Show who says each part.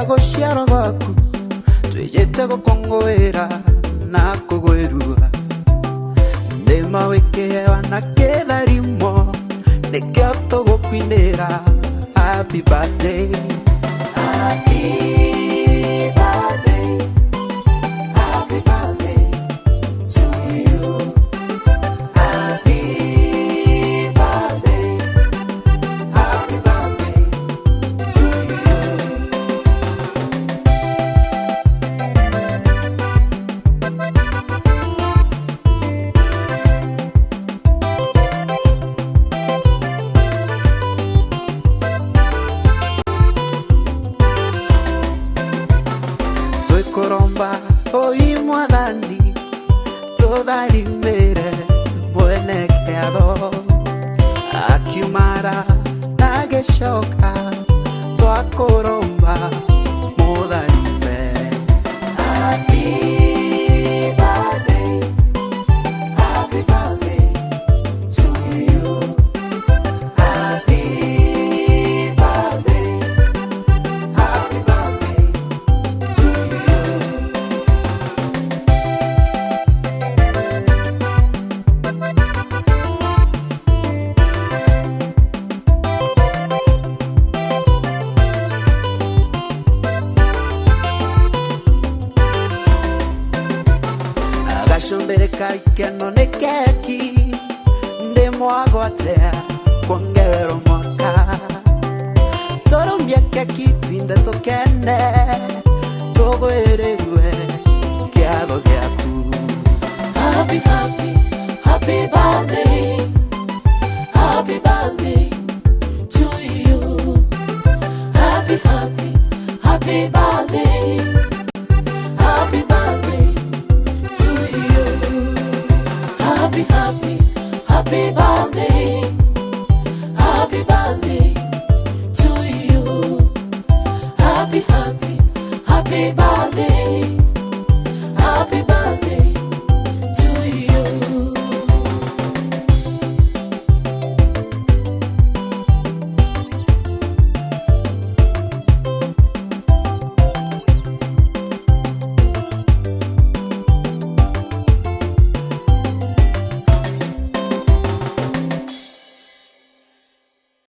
Speaker 1: Gucirwa gwaku Twijite gukunguira na kugwirua Niima Kiewa na kitharimo Nikio tugukwinira. Happy birthday, happy birthday, happy birthday to you. Happy birthday, happy birthday to you. Twikuromba, Mwathani, tutharimire, mwene kiatho. Akiumara, agicoka, Twakuromba, umutharime. Happy birthday, happy birthday to you. Happy birthday, happy birthday to you. Agashombere kaikeno ne keki ndimwagwatea kwongero mwaka torombia keki twinde tukene tugwirwe kiatho giaku. Happy, happy, happy birthday.